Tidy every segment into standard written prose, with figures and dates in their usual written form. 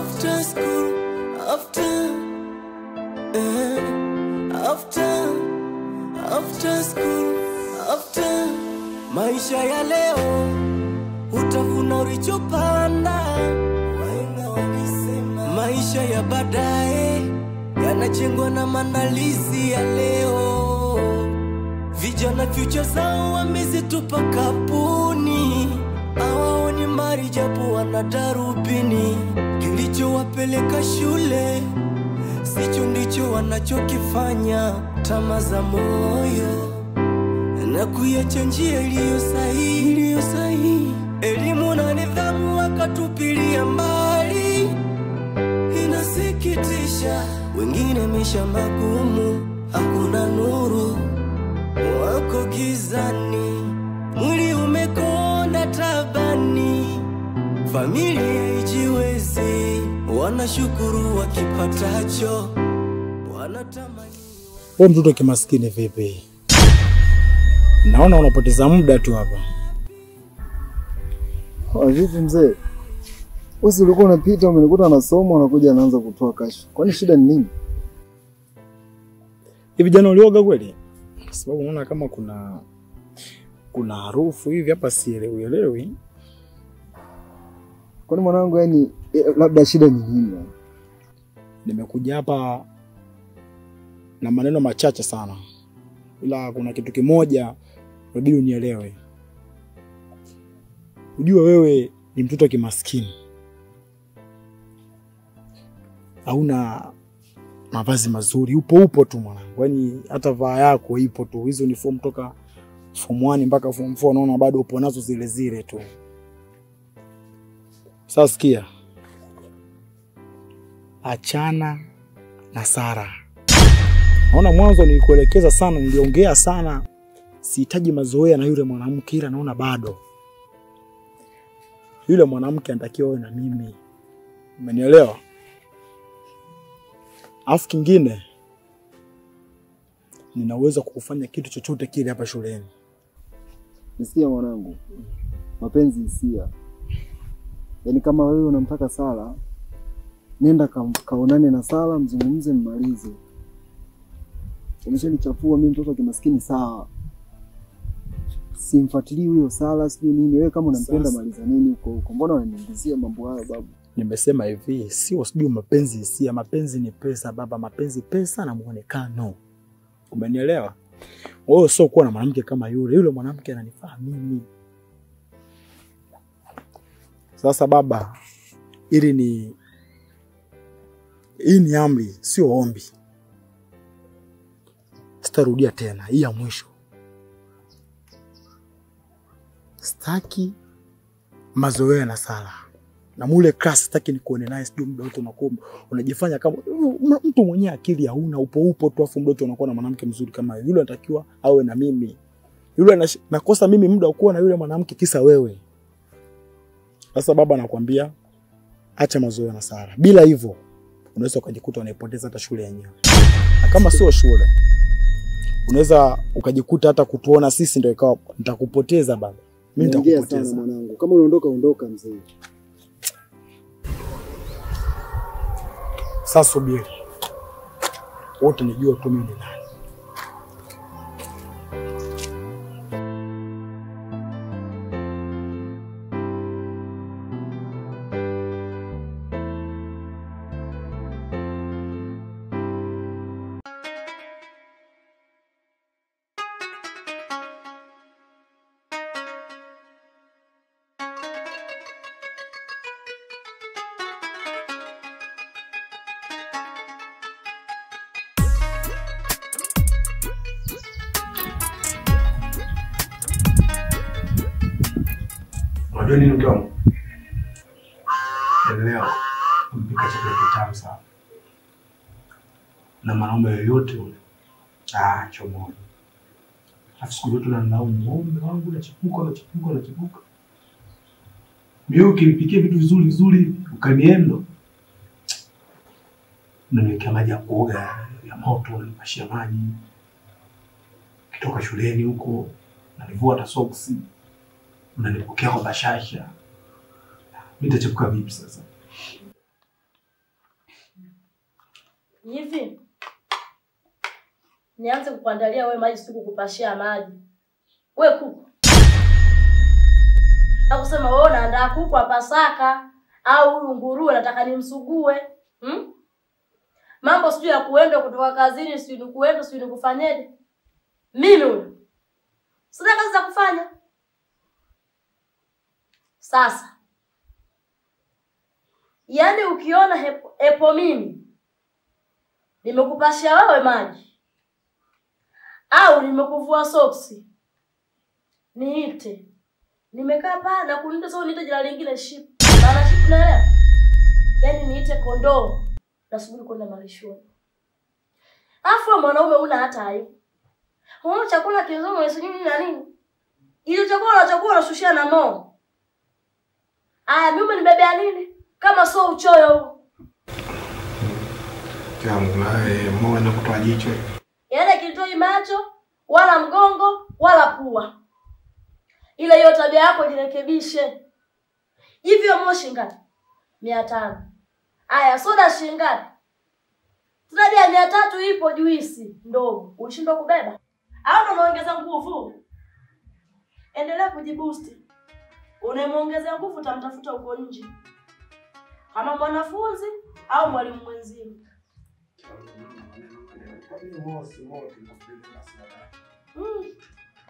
After school, after school, maisha ya leo utavuna ulichopanda. Wahenga walisema maisha ya baadaye yanajengwa na maandalizi ya leo. Vijana future zao wamezitupa kapuni, hawaoni mali japo wana darubini. Kilichowapeleka shule sicho ndicho wanachokifanya. Tamaa za moyo na kuiacha njia iliyo sahihi. Elimu na nidhamu wakatupilia mbali. Inasikitisha, wengine maisha magumu, hakuna nuru, wako gizani, mwili umekonda tabani. Familia ijiwezi, wanashukuru wakipatacho, wanatamani. Wewe mtoto kimaskini vipi? Naona unapoteza muda tu hapa. Vipi mzee? Wewe ulikuwa unapita umenikuta nasoma unakuja anaanza kutoa kasha. Kwani shida ni nini? Hivi jana ulioga kweli? Sababu naona kama kuna harufu hivi hapa sielewi. Kwani mwanangu yani labda shida ni nini? Nimekuja hapa na maneno machache sana. Ila kuna kitu kimoja unabidi unielewe. Unajua wewe ni mtoto kimaskini. Hauna mavazi mazuri, upo tu mwanangu. Yaani hata vaa yako ipo tu. Hizo ni form toka form 1 mpaka form 4 naona bado upo nazo zile tu. Sasa sikia. Achana na Sara. Naona mwanzo nilikuelekeza sana, niliongea sana. Sihitaji mazoea na yule mwanamke, ila naona bado. Yule mwanamke anatakiwa awe na mimi. Umenielewa? Afu kingine, ninaweza kukufanya kitu chochote kile hapa shuleni. Nisikia mwanangu. Mapenzi hisia. Yaani kama wewe unamtaka Sara, nenda kaonane na Sara, mzungumze mmalize. Umeshanichafua mimi mtoto kimaskini sawa. Simfuatilii huyo Sara sio nini. Wewe kama unampenda maliza nini huko? Mbona unaniingizia mambo hayo babu? Nimesema hivi, sio mapenzi hisia, mapenzi ni pesa baba, mapenzi pesa na muonekano. Umenielewa? Wewe sio kuwa na mwanamke kama yule mwanamke ananifaa mimi. Sasa baba, hii ni amri, sio ombi. Sitarudia tena, hii ya mwisho. Sitaki mazoea na Sara. Na mule class sitaki nikuone naye, sijui muda wote unakuwa unajifanya kama mtu mwenye akili hauna, upo tu afu muda wote unakuwa na mwanamke mzuri kama yule. Yule anatakiwa awe na mimi. Yule nakosa mimi muda wa kuwa na yule mwanamke kisa wewe. Sasa baba nakwambia acha mazoea na Sara. Bila hivyo unaweza ukajikuta unaipoteza hata shule yenyewe. Na kama sio shule, unaweza ukajikuta hata kutuona sisi ndio ikawa nitakupoteza baba. Mimi nitakupoteza mwanangu. Kama unaondoka ondoka mzee. Sasa subiri. Wote nijua tu mimi ni nani. Unajua nini mdomo? Leo mpika chakula kitamu sana. Na mwanaume yoyote ule. Chomoa. Afu siku yote unalaumu ng'ombe wangu na chipuka. Mimi ukinipikia vitu vizuri ukaniendo. Unaniwekea maji ya kuoga ya moto, unanipashia maji. Kitoka shuleni huko, nalivua hata soksi. Unanipokea kwa bashasha. Mimi nitachepuka vipi sasa? Hivi nianze kukuandalia wewe maji siku kupashia maji. Wewe kuku. Na kusema wewe unaandaa kuku wa Pasaka au huyu nguruwe nataka nimsugue. Mambo sijui ya kuenda kutoka kazini, sijui ni kuenda, sijui ni kufanyaje. Mimi huyu sina kazi za kufanya. Sasa yaani ukiona epo mimi nimekupashia wewe maji au nimekuvua soksi, niite. Nimekaa pale na kuniita sio niite jina lingine sheep. Maana sheep naelewa. Yaani niite kondoo nasubiri kwenda malishoni. Afu mwanaume una hata aibu. Huo chakula kizuri wewe nini na nini? Ile chakula unashushia na moo. Aya mimi nibebea nini? Kama sio uchoyo huo. Tangu naye moo na kutoa jicho. Yaani kitoi macho wala mgongo wala pua. Ile hiyo tabia yako jirekebishe. Hivyo moo shingapi? 500. Aya soda shingapi? Zaidi ya 300 ipo juisi ndogo. Ulishindwa kubeba? Au ndo unaongeza nguvu? Endelea kujiboost. Unamuongezea nguvu utamtafuta huko nje. Kama mwanafunzi au mwalimu mwenzio.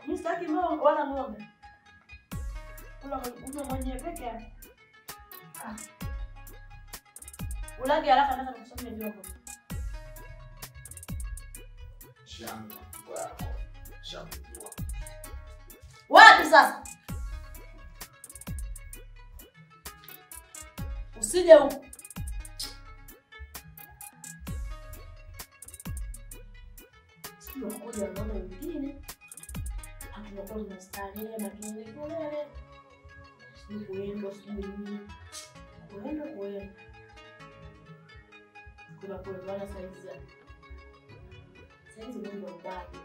Mimi sitaki ng'ombe wala ng'ombe. Kuna mwenye peke yake. Ulage haraka nataka kusomea vyombo. Shamba wako. Shamba. Wapi sasa? Usije huko. Sio ngoja naona wengine. Hatunakuwa na starehe na kelele. Sio kuenda sijui. Kuenda. Kuna kuelewana saizi. Saizi ndio mbali.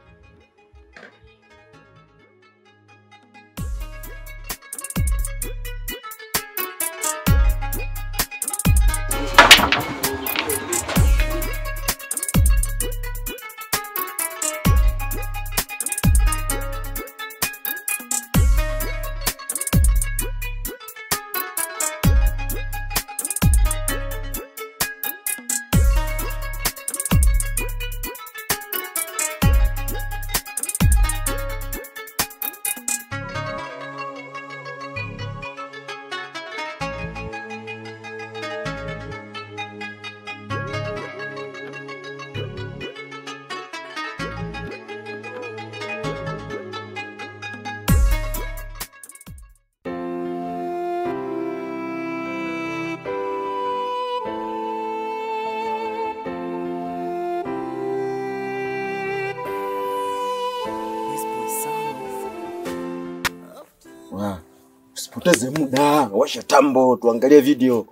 Usipoteze muda, washa tambo tuangalie video.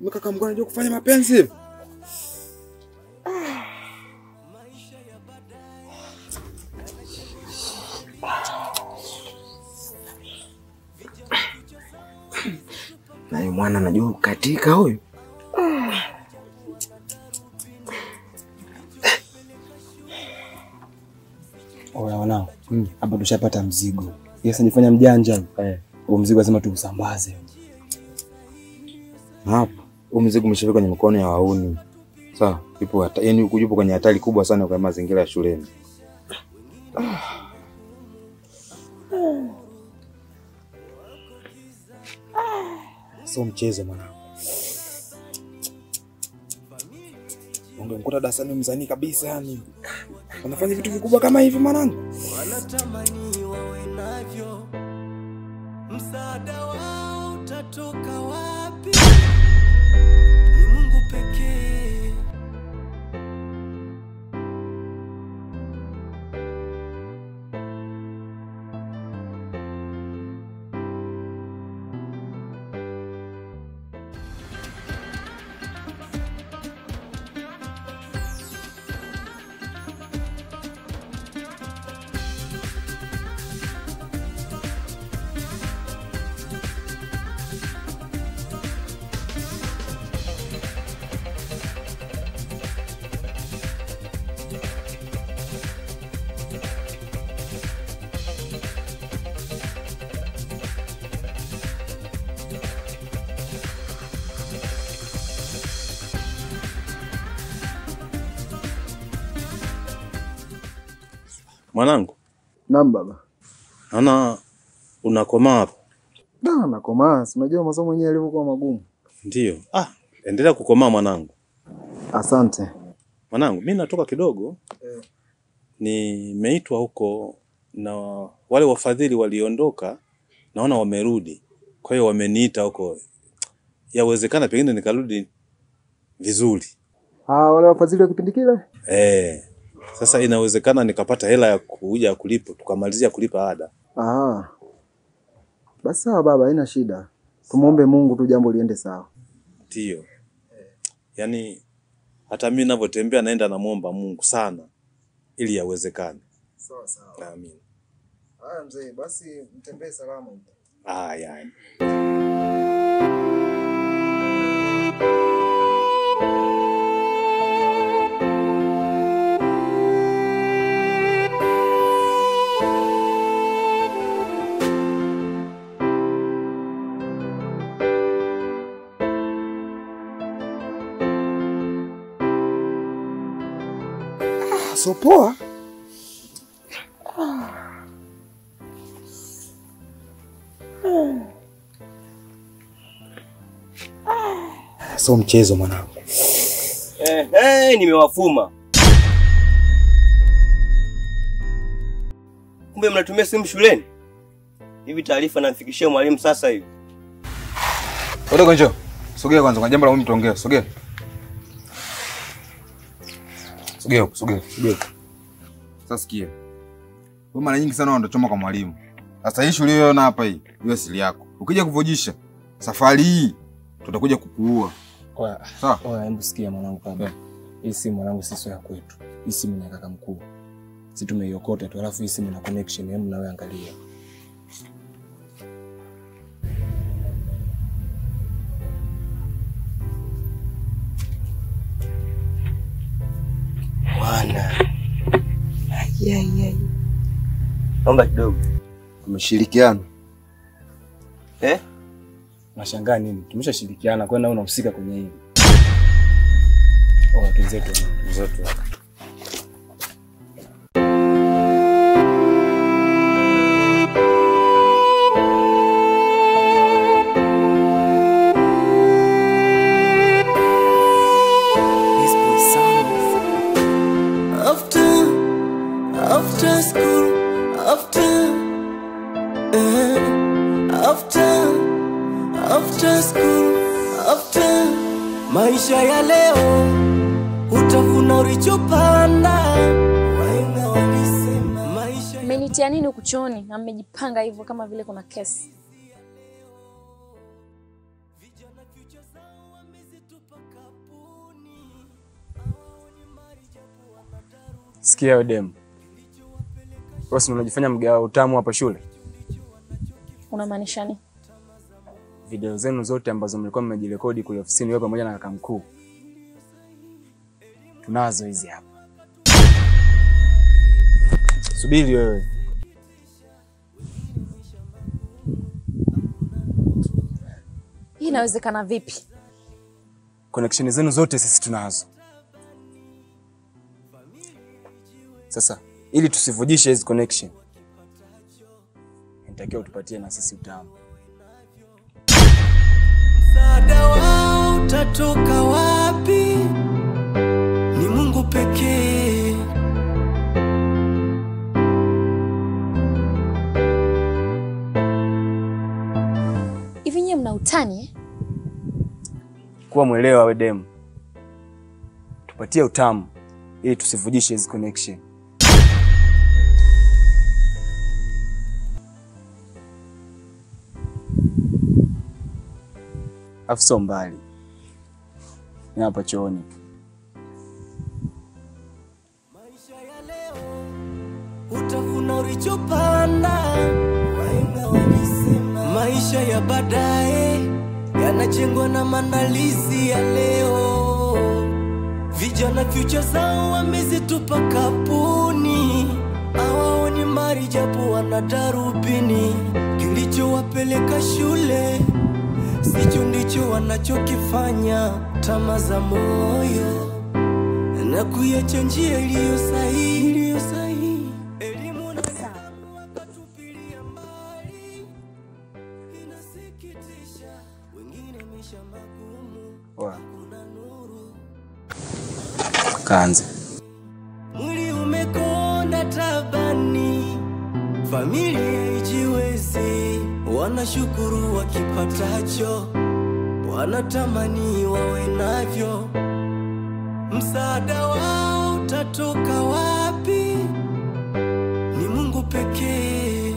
Mkaka mgwana anajua kufanya mapenzi. Na yule mwana anajua kukatika huyu. Oya wanao, hapa tushapata mzigo. Yesa nifanya mjanja. Huo mzigo lazima tuusambaze. Hapa, huo mzigo umeshafika kwenye mikono ya wauni. Sawa, yaani yupo kwenye hatari kubwa sana kwa mazingira ya shuleni. Sio mchezo mwanangu. Ungemkuta darasani mzani kabisa yani. Wanafanya vitu vikubwa kama hivi mwanangu. Wanatamani wawe navyo. Msaada wao utatoka wapi? Ni Mungu pekee. Mwanangu. Naam baba. Naona unakomaa hapo. Nakomaa. Unajua masomo yenyewe yalivyokuwa magumu. Ndio. Endelea kukomaa mwanangu. Asante. Mwanangu, mimi natoka kidogo. Nimeitwa huko na wale wafadhili waliondoka, naona wamerudi. Kwa hiyo wameniita huko. Yawezekana pengine nikarudi vizuri. Wale wafadhili wa kipindi kile? Sasa inawezekana nikapata hela ya kuja kulipa, tukamalizia kulipa ada. Basi sawa baba, haina shida. Tumuombe Mungu tu jambo liende sawa. Ndio. Yaani hata mimi ninavyotembea naenda namuomba Mungu sana ili yawezekane. Sawa. Amen. Haya mzee, basi mtembee salama. Haya. So poa. So mchezo mwanangu. Nimewafuma. Kumbe mnatumia simu shuleni? Hivi taarifa namfikishia mwalimu sasa hivi. Wadogo njoo. Sogea kwanza, kwa jambo la muhimu tuongee. Sogea. Sogea. Sasa sikia. Wewe mara nyingi sana unachoma kwa mwalimu. Sasa hii shule uliyoona hapa hii, iwe siri yako. Ukija kuvujisha safari hii tutakuja kukuua. Sawa? Hebu sikia mwanangu baba. Hii simu mwanangu sisi ya kwetu. Hii simu ni kaka mkuu. Sisi tumeiokota tu, alafu hii simu ina connection, hebu na wewe angalia. Bwana. Naomba kidogo. Tumeshirikiana. Unashangaa nini? Tumeshashirikiana, kwa nini unahusika kwenye hili? Tuzetu. After school, after maisha ya leo utavuna ulichopanda. Wahenga walisema maisha. Mmenitia nini huku chooni na mmejipanga hivyo kama vile kuna kesi? Sikia Odem. Wewe unajifanya mgawa utamu hapa shule? Unamaanisha nini? Video zenu zote ambazo mlikuwa mmejirekodi kule ofisini wewe pamoja na kaka mkuu, tunazo hizi hapa. Subiri wewe. Hii inawezekana vipi? Connection zenu zote sisi tunazo. Sasa ili tusivujishe hizi connection, nitakiwa utupatie na sisi utamu. Msaada wao utatoka wapi? Ni Mungu pekee. Hivi nyinyi mna utani Kuwa mwelewa wewe demu. Tupatie utamu ili tusivujishe hizi connection. Afso mbali. Ni hapa chooni. Maisha ya leo utavuna ulichopanda. Wahenga walisema maisha ya baadaye yanajengwa na maandalizi ya leo. Vijana future zao wamezitupa kapuni, hawaoni mali japo wana darubini. Kilichowapeleka shule sicho ndicho wanachokifanya. Tamaa za moyo na kuiacha njia iliyo sahihi. Poa. Kaanze. Mwili umekonda tabani, familia ijiwezi, wanashukuru wakipatacho, wanatamani wawe navyo. Msaada wao utatoka wapi? Ni Mungu pekee.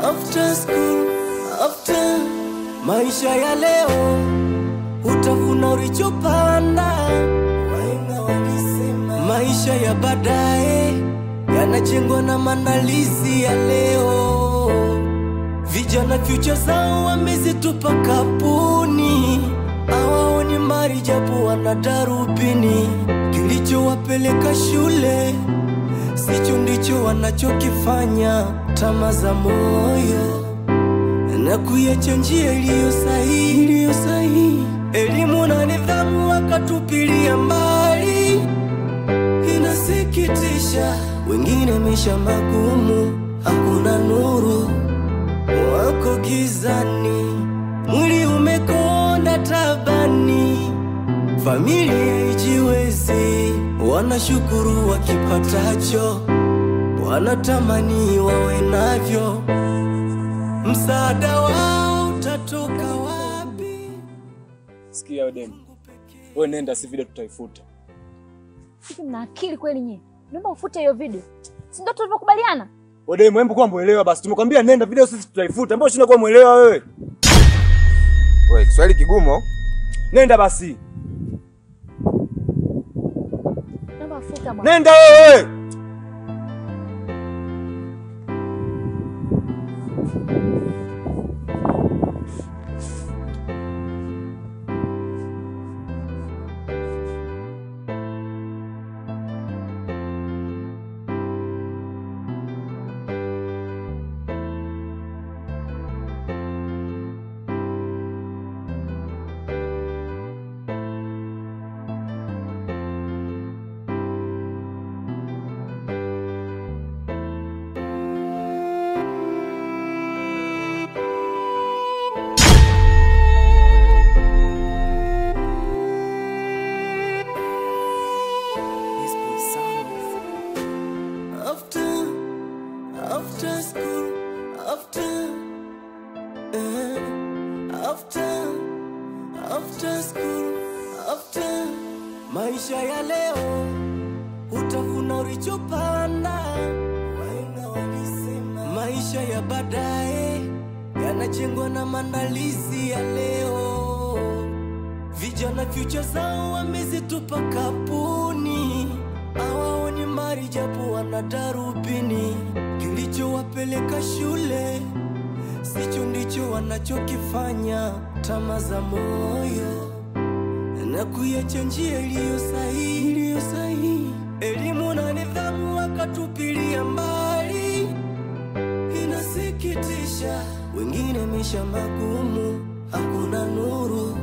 After school, after maisha ya leo utavuna ulichopanda. Wahenga walisema maisha ya baadaye yanajengwa na maandalizi ya leo. Vijana future zao wamezitupa kapuni, hawaoni mali japo wana darubini. Kilichowapeleka shule sicho ndicho wanachokifanya, tamaa za moyo na kuiacha njia iliyo sahihi. Elimu na nidhamu wakatupilia mbali, inasikitisha. Wengine maisha magumu, hakuna nuru, wako gizani. Mwili umekonda tabani, familia ijiwezi, wanashukuru wakipatacho, wanatamani wawe navyo. Msaada wao utatoka wapi? Sikia Odem. Wewe nenda, si video tutaifuta. Hivi mna akili kweli nyinyi? Naomba ufute hiyo video. Si ndio tulivyokubaliana? Odem, hebu kwa muelewa basi. Tumekwambia nenda, video sisi tutaifuta. Mbona unashinda kwa muelewa wewe? Wewe, Kiswahili kigumu. Nenda basi. Naomba futa bwana. Nenda wewe. Maisha ya leo utavuna ulichopanda. Wahenga walisema maisha ya baadaye yanajengwa na maandalizi ya leo. Vijana future zao wamezitupa kapuni, hawaoni mali japo wana darubini. Kilichowapeleka shule sicho ndicho wanachokifanya, tamaa za moyo na kuiacha njia iliyo sahihi. Elimu na nidhamu wakatupilia mbali, inasikitisha. Wengine maisha magumu, hakuna nuru,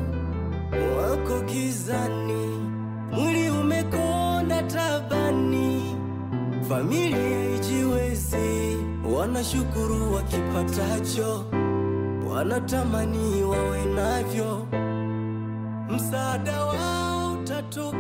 wako gizani. Mwili umekonda tabani, familia ijiwezi, wanashukuru wakipatacho, wanatamani wawe navyo. Msaada wao utatoka